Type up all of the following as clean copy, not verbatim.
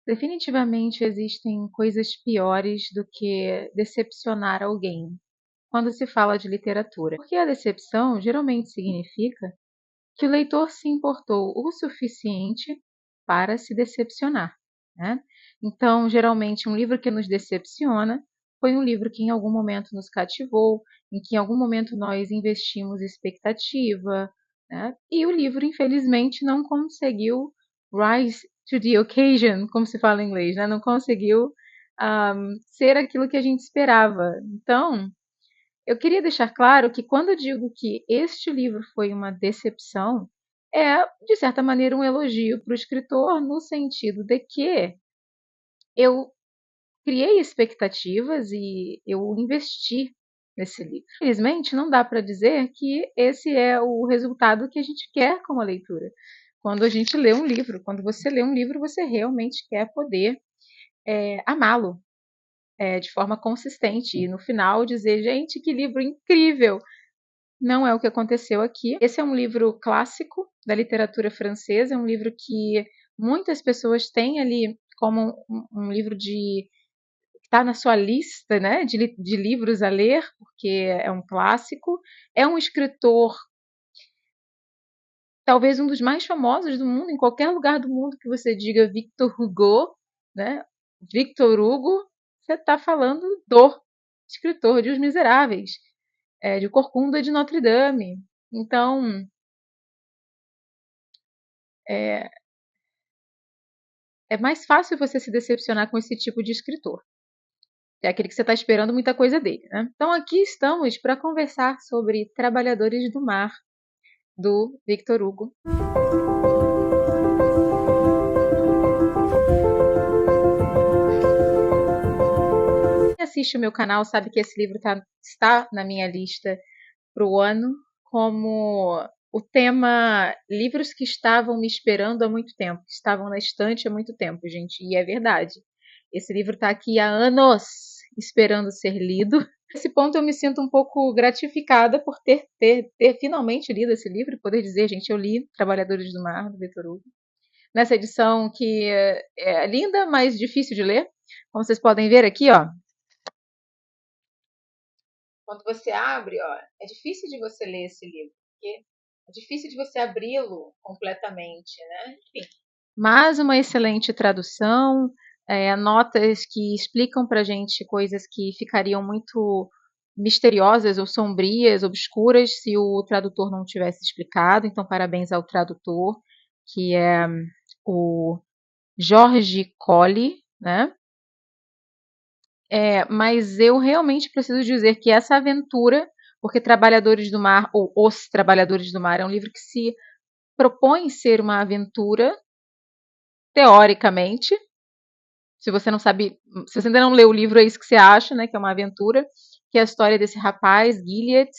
Definitivamente existem coisas piores do que decepcionar alguém quando se fala de literatura. Porque a decepção geralmente significa que o leitor se importou o suficiente para se decepcionar, né? Então, geralmente, um livro que nos decepciona foi um livro que em algum momento nos cativou, em que em algum momento nós investimos expectativa, né? E o livro, infelizmente, não conseguiu rise to the occasion, como se fala em inglês, né? Não conseguiu ser aquilo que a gente esperava. Então, eu queria deixar claro que quando eu digo que este livro foi uma decepção, é, de certa maneira, um elogio para o escritor, no sentido de que eu criei expectativas e eu investi nesse livro. Infelizmente, não dá para dizer que esse é o resultado que a gente quer com a leitura. Quando a gente lê um livro, quando você lê um livro, você realmente quer poder amá-lo de forma consistente e no final dizer, gente, que livro incrível! Não é o que aconteceu aqui. Esse é um livro clássico da literatura francesa, é um livro que muitas pessoas têm ali como um livro que está na sua lista, né, de livros a ler, porque é um clássico. É um escritor, talvez um dos mais famosos do mundo, em qualquer lugar do mundo que você diga Victor Hugo, né, Victor Hugo, você está falando do escritor de Os Miseráveis, de Corcunda de Notre Dame. Então, é, é mais fácil você se decepcionar com esse tipo de escritor. É aquele que você está esperando muita coisa dele, né? Então aqui estamos para conversar sobre Trabalhadores do Mar, do Victor Hugo. Quem assiste o meu canal sabe que esse livro está na minha lista para o ano como o tema livros que estavam me esperando há muito tempo, que estavam na estante há muito tempo, gente, e é verdade. Esse livro está aqui há anos esperando ser lido. Nesse ponto eu me sinto um pouco gratificada por ter finalmente lido esse livro e poder dizer, gente, eu li Trabalhadores do Mar, do Victor Hugo. Nessa edição que é linda, mas difícil de ler. Como vocês podem ver aqui, ó, quando você abre, ó, é difícil de você ler esse livro, porque é difícil de você abri-lo completamente, né? Enfim. Mas uma excelente tradução, notas que explicam para a gente coisas que ficariam muito misteriosas ou sombrias, obscuras, se o tradutor não tivesse explicado. Então, parabéns ao tradutor, que é o Jorge Colli, né? Mas eu realmente preciso dizer que essa aventura, porque Trabalhadores do Mar, ou Os Trabalhadores do Mar, é um livro que se propõe ser uma aventura, teoricamente. Se você não sabe, se você ainda não leu o livro, é isso que você acha, né? Que é uma aventura, que é a história desse rapaz, Gilead,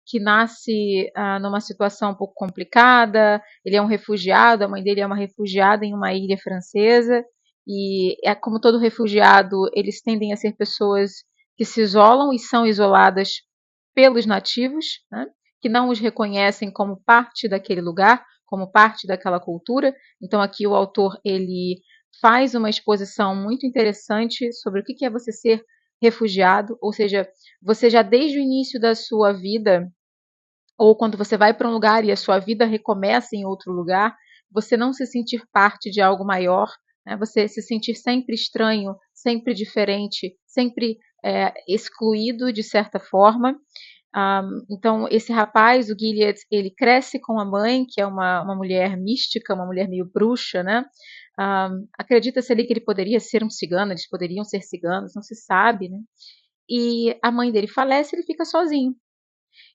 que nasce numa situação um pouco complicada. Ele é um refugiado, a mãe dele é uma refugiada em uma ilha francesa, e como todo refugiado, eles tendem a ser pessoas que se isolam e são isoladas pelos nativos, né, que não os reconhecem como parte daquele lugar, como parte daquela cultura. Então aqui o autor ele faz uma exposição muito interessante sobre o que é você ser refugiado, ou seja, você já desde o início da sua vida, ou quando você vai para um lugar e a sua vida recomeça em outro lugar, você não se sentir parte de algo maior, né? Você se sentir sempre estranho, sempre diferente, sempre excluído de certa forma. Então, esse rapaz, o Gilead, ele cresce com a mãe, que é uma mulher mística, uma mulher meio bruxa, né? Acredita-se ali que ele poderia ser um cigano, eles poderiam ser ciganos, não se sabe, né? E a mãe dele falece, ele fica sozinho.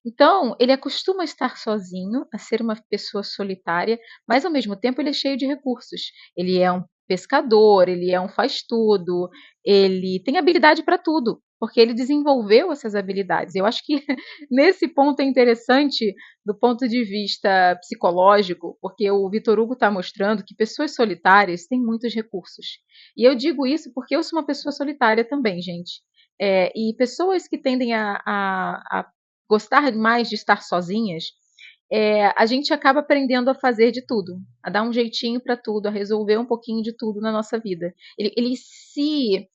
Então, ele acostuma a estar sozinho, a ser uma pessoa solitária, mas ao mesmo tempo ele é cheio de recursos. Ele é um pescador, ele é um faz-tudo, ele tem habilidade para tudo, porque ele desenvolveu essas habilidades. Eu acho que nesse ponto é interessante do ponto de vista psicológico, porque o Vitor Hugo está mostrando que pessoas solitárias têm muitos recursos. E eu digo isso porque eu sou uma pessoa solitária também, gente. E pessoas que tendem a gostar mais de estar sozinhas, a gente acaba aprendendo a fazer de tudo, a dar um jeitinho para tudo, a resolver um pouquinho de tudo na nossa vida. Ele se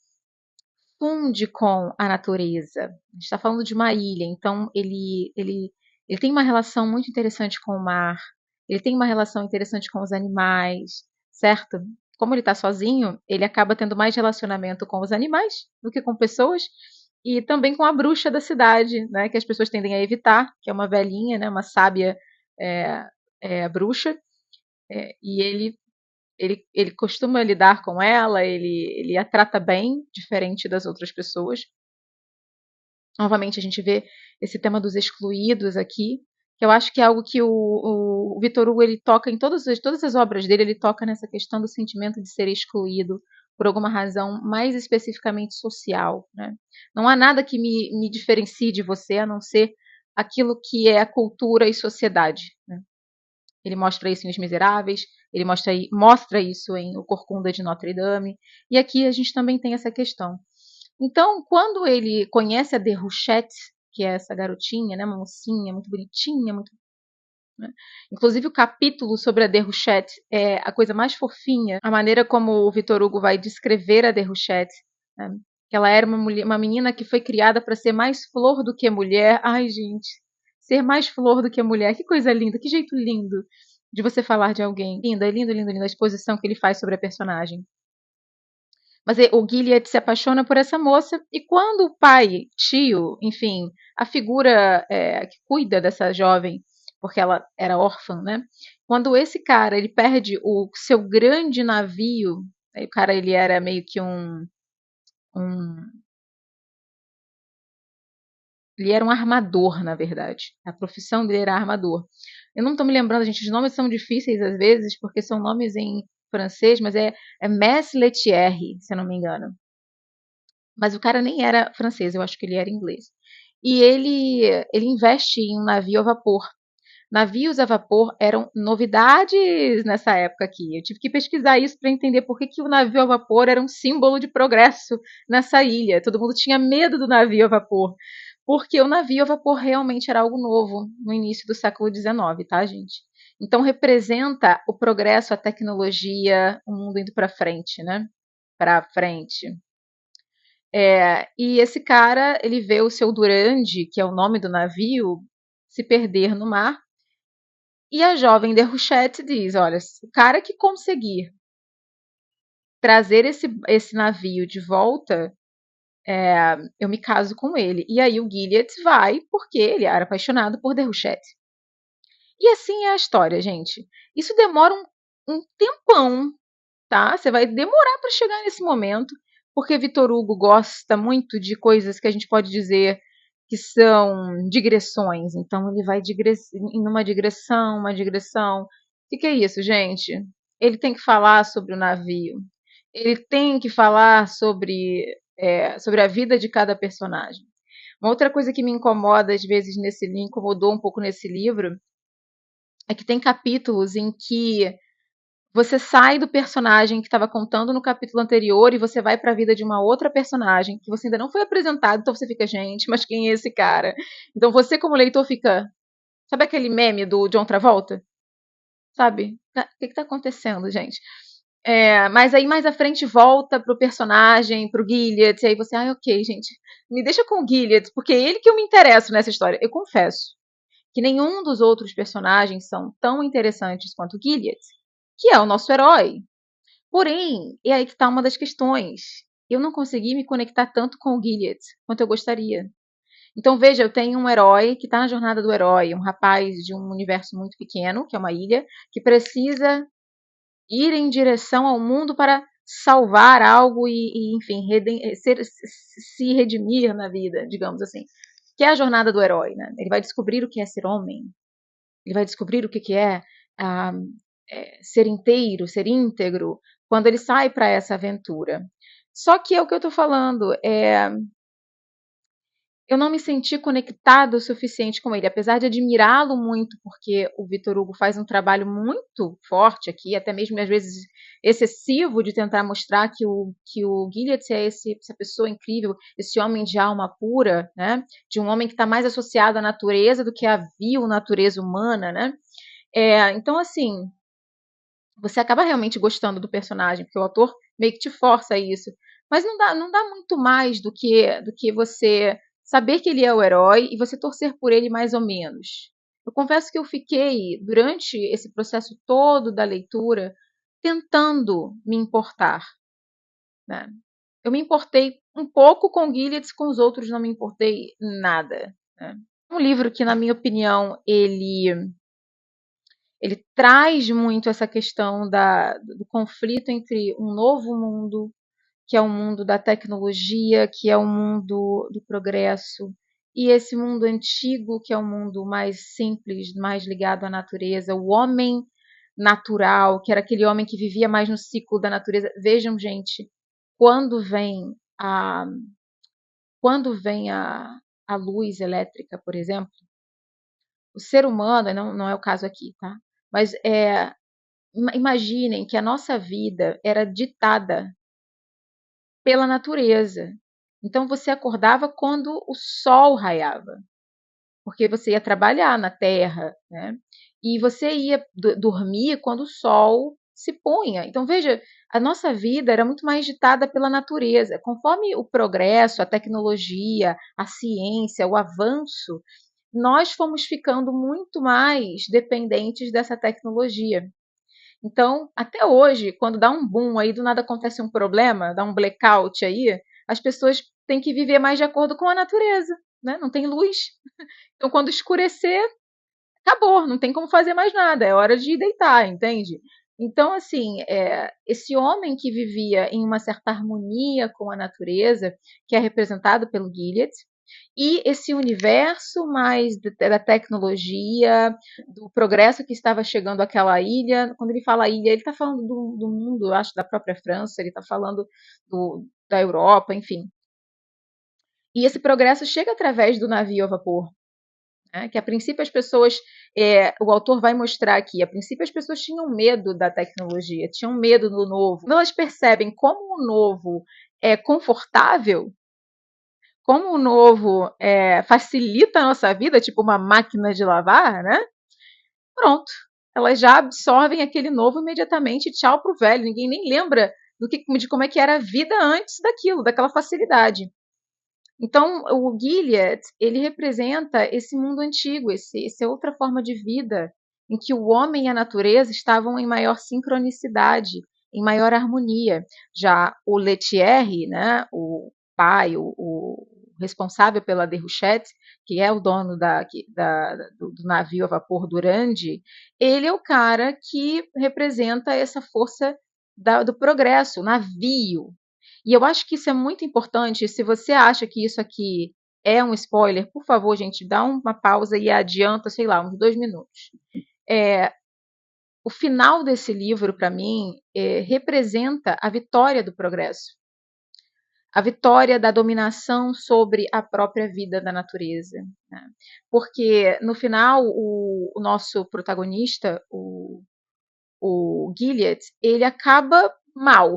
funde com a natureza. A gente está falando de uma ilha, então ele tem uma relação muito interessante com o mar, ele tem uma relação interessante com os animais, certo? Como ele está sozinho, ele acaba tendo mais relacionamento com os animais do que com pessoas, e também com a bruxa da cidade, né, que as pessoas tendem a evitar, que é uma velhinha, né, uma sábia é, bruxa, e ele costuma lidar com ela, ele a trata bem, diferente das outras pessoas. Novamente, a gente vê esse tema dos excluídos aqui, que eu acho que é algo que o Victor Hugo ele toca em todas as obras dele, ele toca nessa questão do sentimento de ser excluído por alguma razão mais especificamente social. Né? Não há nada que me diferencie de você, a não ser aquilo que é a cultura e sociedade. Né? Ele mostra isso em Os Miseráveis, ele mostra isso em O Corcunda de Notre Dame, e aqui a gente também tem essa questão. Então, quando ele conhece a Déruchette, que é essa garotinha, né, uma mocinha muito bonitinha, muito, né? Inclusive o capítulo sobre a Déruchette é a coisa mais fofinha, a maneira como o Victor Hugo vai descrever a Déruchette, né? Que ela era uma menina que foi criada para ser mais flor do que mulher. Ai, gente, ser mais flor do que mulher, que coisa linda, que jeito lindo de você falar de alguém. Linda, lindo, lindo, lindo a exposição que ele faz sobre a personagem. Mas o Gilead se apaixona por essa moça, e quando o pai, tio, enfim, a figura que cuida dessa jovem, porque ela era órfã, né? Quando esse cara ele perde o seu grande navio, o cara ele era meio que um ele era um armador, na verdade. A profissão dele era armador. Eu não estou me lembrando, gente, os nomes são difíceis às vezes, porque são nomes em francês, mas é Mess Letier, se eu não me engano. Mas o cara nem era francês, eu acho que ele era inglês. E ele investe em um navio a vapor. Navios a vapor eram novidades nessa época aqui. Eu tive que pesquisar isso para entender por que o navio a vapor era um símbolo de progresso nessa ilha. Todo mundo tinha medo do navio a vapor, porque o navio a vapor realmente era algo novo no início do século XIX, tá, gente? Então representa o progresso, a tecnologia, o mundo indo para frente, né? Para frente. E esse cara, ele vê o seu Durande, que é o nome do navio, se perder no mar. E a jovem Déruchette diz: olha, o cara que conseguir trazer esse navio de volta, eu me caso com ele. E aí o Gilead vai, porque ele era apaixonado por Déruchette. E assim é a história, gente. Isso demora um tempão, tá? Você vai demorar para chegar nesse momento, porque Victor Hugo gosta muito de coisas que a gente pode dizer que são digressões. Então ele vai em uma digressão, uma digressão. O que é isso, gente? Ele tem que falar sobre o navio. Ele tem que falar sobre a vida de cada personagem. Uma outra coisa que me incomoda às vezes incomodou um pouco nesse livro, é que tem capítulos em que você sai do personagem que estava contando no capítulo anterior e você vai para a vida de uma outra personagem que você ainda não foi apresentado, então você fica, gente, mas quem é esse cara? Então você, como leitor, fica. Sabe aquele meme do John Travolta? Sabe? O que está acontecendo, gente? Mas aí mais à frente volta pro personagem, pro Gilead, e aí você, ok, gente, me deixa com o Gilead, porque é ele que eu me interesso nessa história. Eu confesso que nenhum dos outros personagens são tão interessantes quanto o Gilead, que é o nosso herói. Porém, e aí que está uma das questões. Eu não consegui me conectar tanto com o Gilead quanto eu gostaria. Então, veja, eu tenho um herói que está na jornada do herói, um rapaz de um universo muito pequeno, que é uma ilha, que precisa ir em direção ao mundo para salvar algo enfim, se redimir na vida, digamos assim. Que é a jornada do herói, né? Ele vai descobrir o que é ser homem, ele vai descobrir o que é, ah, ser inteiro, ser íntegro, quando ele sai para essa aventura. Só que é o que eu estou falando, eu não me senti conectada o suficiente com ele, apesar de admirá-lo muito, porque o Victor Hugo faz um trabalho muito forte aqui, até mesmo às vezes excessivo, de tentar mostrar que o Gilead é essa pessoa incrível, esse homem de alma pura, né? De um homem que está mais associado à natureza do que à vil natureza humana, né? Então, assim, você acaba realmente gostando do personagem, porque o autor meio que te força a isso. Mas não dá muito mais do que você saber que ele é o herói e você torcer por ele mais ou menos. Eu confesso que eu fiquei, durante esse processo todo da leitura, tentando me importar. Né? Eu me importei um pouco com Gilead, com os outros não me importei nada. Né? Um livro que, na minha opinião, ele traz muito essa questão do conflito entre um novo mundo, que é o mundo da tecnologia, que é o mundo do progresso, e esse mundo antigo, que é o mundo mais simples, mais ligado à natureza, o homem natural, que era aquele homem que vivia mais no ciclo da natureza. Vejam, gente, quando vem a, quando vem a luz elétrica, por exemplo, o ser humano, não é o caso aqui, tá? Mas imaginem que a nossa vida era ditada pela natureza. Então você acordava quando o sol raiava, porque você ia trabalhar na terra, né? E você ia dormir quando o sol se punha. Então veja, a nossa vida era muito mais ditada pela natureza. Conforme o progresso, a tecnologia, a ciência, o avanço, nós fomos ficando muito mais dependentes dessa tecnologia. Então, até hoje, quando dá um boom aí, do nada acontece um problema, dá um blackout aí, as pessoas têm que viver mais de acordo com a natureza, né? Não tem luz. Então, quando escurecer, acabou, não tem como fazer mais nada, é hora de deitar, entende? Então, assim, esse homem que vivia em uma certa harmonia com a natureza, que é representado pelo Gilead, e esse universo mais da tecnologia, do progresso que estava chegando àquela ilha. Quando ele fala ilha, ele está falando do mundo, eu acho, da própria França, ele está falando da Europa, enfim. E esse progresso chega através do navio a vapor. Né? Que a princípio as pessoas, o autor vai mostrar aqui, a princípio as pessoas tinham medo da tecnologia, tinham medo do novo. Quando elas percebem como o novo é confortável, como o novo facilita a nossa vida, tipo uma máquina de lavar, né? Pronto. Elas já absorvem aquele novo imediatamente, tchau pro velho. Ninguém nem lembra de como é que era a vida antes daquilo, daquela facilidade. Então, o Gilead, ele representa esse mundo antigo, essa outra forma de vida, em que o homem e a natureza estavam em maior sincronicidade, em maior harmonia. Já o Lethieri, né, o pai, o responsável pela Déruchette, que é o dono do navio a vapor Durande, ele é o cara que representa essa força do progresso, o navio. E eu acho que isso é muito importante. Se você acha que isso aqui é um spoiler, por favor, gente, dá uma pausa e adianta, sei lá, uns 2 minutos. É, o final desse livro, para mim, representa a vitória do progresso, a vitória da dominação sobre a própria vida da natureza. Né? Porque, no final, o nosso protagonista, o Gilead, ele acaba mal.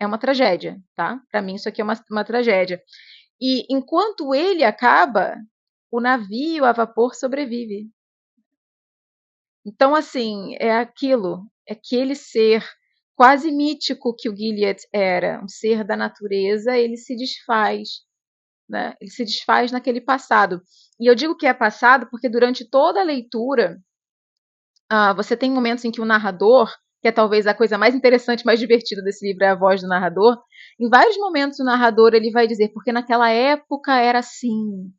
É uma tragédia, tá? Para mim, isso aqui é uma tragédia. E enquanto ele acaba, o navio a vapor sobrevive. Então, assim, é aquilo, é aquele ser quase mítico que o Gilead era, um ser da natureza, ele se desfaz, né? Ele se desfaz naquele passado. E eu digo que é passado porque durante toda a leitura, você tem momentos em que o narrador, que é talvez a coisa mais interessante, mais divertida desse livro, é a voz do narrador. Em vários momentos o narrador ele vai dizer, porque naquela época era assim,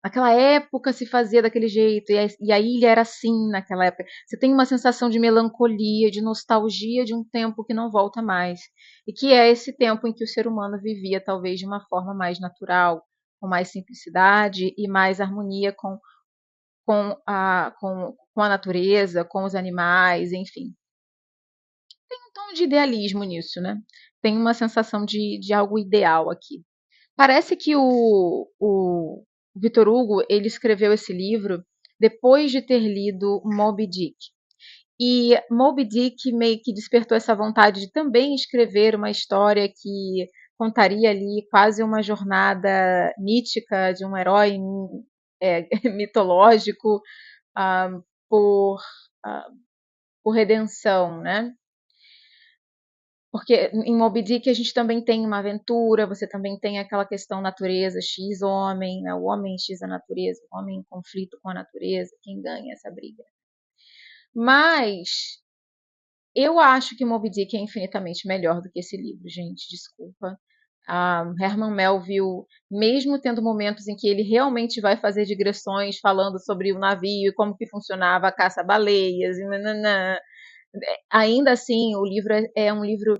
naquela época se fazia daquele jeito, e a ilha era assim naquela época. Você tem uma sensação de melancolia, de nostalgia de um tempo que não volta mais. E que é esse tempo em que o ser humano vivia talvez de uma forma mais natural, com mais simplicidade e mais harmonia com a natureza, com os animais, enfim. Tem um tom de idealismo nisso, né? Tem uma sensação de algo ideal aqui. Parece que o Victor Hugo ele escreveu esse livro depois de ter lido Moby Dick. E Moby Dick meio que despertou essa vontade de também escrever uma história que contaria ali quase uma jornada mítica de um herói mitológico ah, por, ah, por redenção, né? Porque em Moby Dick a gente também tem uma aventura, você também tem aquela questão natureza X homem, né? O homem X a natureza, o homem em conflito com a natureza, quem ganha essa briga. Mas eu acho que Moby Dick é infinitamente melhor do que esse livro, gente, desculpa. Herman Melville, mesmo tendo momentos em que ele realmente vai fazer digressões falando sobre o navio e como que funcionava a caça-baleias, e nananã, ainda assim o livro é um livro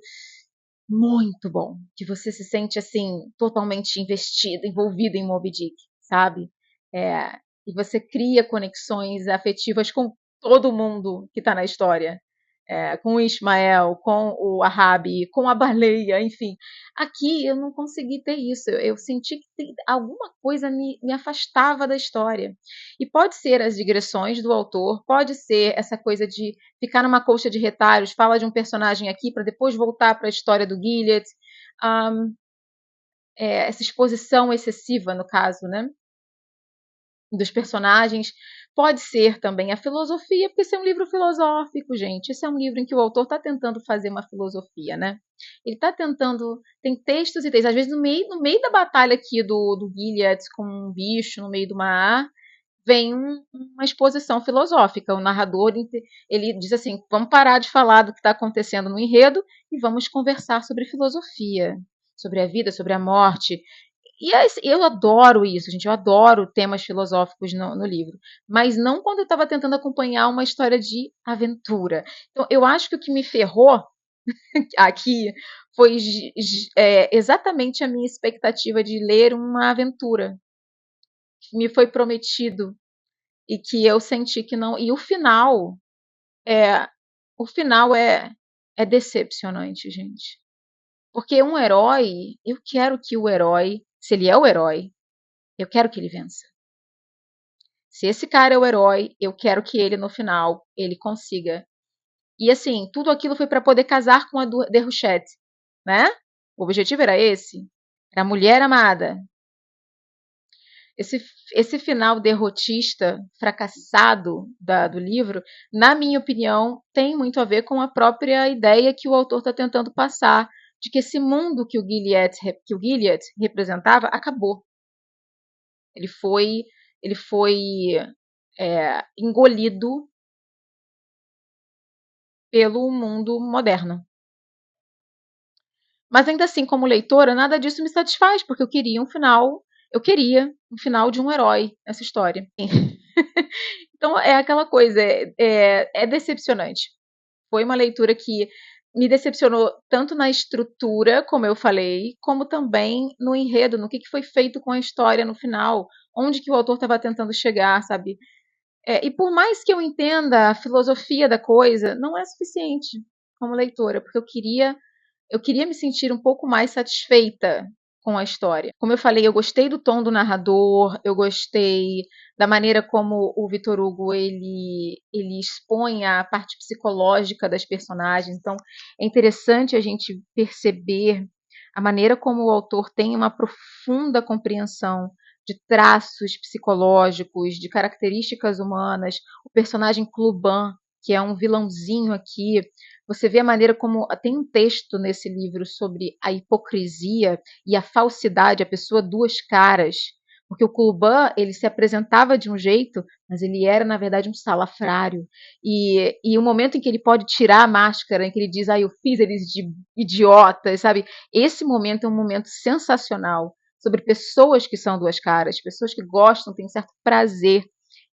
muito bom, que você se sente assim totalmente investido, envolvido em Moby Dick, sabe? É, e você cria conexões afetivas com todo mundo que está na história. Com o Ismael, com o Arabi, com a baleia, enfim. Aqui eu não consegui ter isso. Eu senti que alguma coisa me afastava da história. E pode ser as digressões do autor, pode ser essa coisa de ficar numa colcha de retalhos, fala de um personagem aqui para depois voltar para a história do Gilead. Um, essa exposição excessiva, no caso, né? Dos personagens. Pode ser também a filosofia, porque esse é um livro filosófico, gente. Esse é um livro em que o autor está tentando fazer uma filosofia, né? Ele está tentando. Tem textos e textos. Às vezes, no meio da batalha aqui do Gilead com um bicho no meio do mar, vem uma exposição filosófica. O narrador ele diz assim: vamos parar de falar do que está acontecendo no enredo e vamos conversar sobre filosofia, sobre a vida, sobre a morte. E eu adoro isso, gente. Eu adoro temas filosóficos no livro. Mas não quando eu estava tentando acompanhar uma história de aventura. Então, eu acho que o que me ferrou aqui foi exatamente a minha expectativa de ler uma aventura. Que me foi prometido e que eu senti que não. E é, o final é decepcionante, gente. Porque um herói, eu quero que o herói, se ele é o herói, eu quero que ele vença. Se esse cara é o herói, eu quero que ele no final ele consiga. E assim, tudo aquilo foi para poder casar com a Déruchette, né? O objetivo era esse, era a mulher amada. Esse, esse final derrotista, fracassado do livro, na minha opinião, tem muito a ver com a própria ideia que o autor está tentando passar de que esse mundo que o Gilead representava acabou. Ele foi, ele foi engolido pelo mundo moderno. Mas ainda assim, como leitora, nada disso me satisfaz, porque eu queria um final de um herói nessa história. Então é aquela coisa, é decepcionante. Foi uma leitura que me decepcionou tanto na estrutura, como eu falei, como também no enredo, no que foi feito com a história no final, onde que o autor estava tentando chegar, sabe? E por mais que eu entenda a filosofia da coisa, não é suficiente como leitora, porque eu queria me sentir um pouco mais satisfeita com a história. Como eu falei, eu gostei do tom do narrador, eu gostei da maneira como o Victor Hugo ele expõe a parte psicológica das personagens. Então, é interessante a gente perceber a maneira como o autor tem uma profunda compreensão de traços psicológicos, de características humanas. O personagem Cluban, que é um vilãozinho aqui, você vê a maneira como tem um texto nesse livro sobre a hipocrisia e a falsidade, a pessoa duas caras, porque o Cluban ele se apresentava de um jeito, mas ele era na verdade um salafrário. E o momento em que ele pode tirar a máscara, em que ele diz, eu fiz eles de idiotas, sabe? Esse momento é um momento sensacional sobre pessoas que são duas caras, pessoas que gostam, têm certo prazer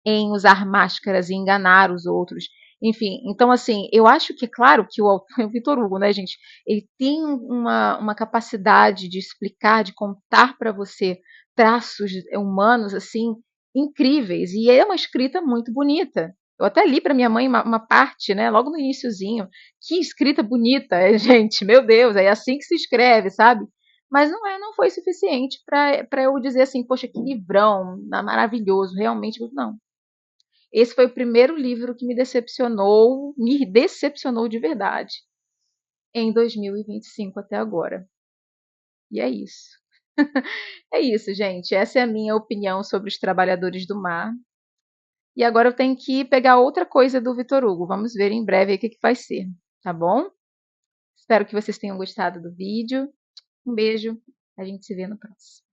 em usar máscaras e enganar os outros. Enfim, então assim, eu acho que, claro, que o Victor Hugo, né, gente, ele tem uma capacidade de explicar, de contar para você traços humanos, assim, incríveis, e é uma escrita muito bonita. Eu até li para minha mãe uma parte, né, logo no iniciozinho, que escrita bonita, gente, meu Deus, é assim que se escreve, sabe? Mas não foi suficiente para eu dizer assim, poxa, que livrão, maravilhoso, realmente, não. Esse foi o primeiro livro que me decepcionou de verdade, em 2025 até agora. E é isso. É isso, gente. Essa é a minha opinião sobre os trabalhadores do mar. E agora eu tenho que pegar outra coisa do Vitor Hugo. Vamos ver em breve o que vai ser, tá bom? Espero que vocês tenham gostado do vídeo. Um beijo. A gente se vê no próximo.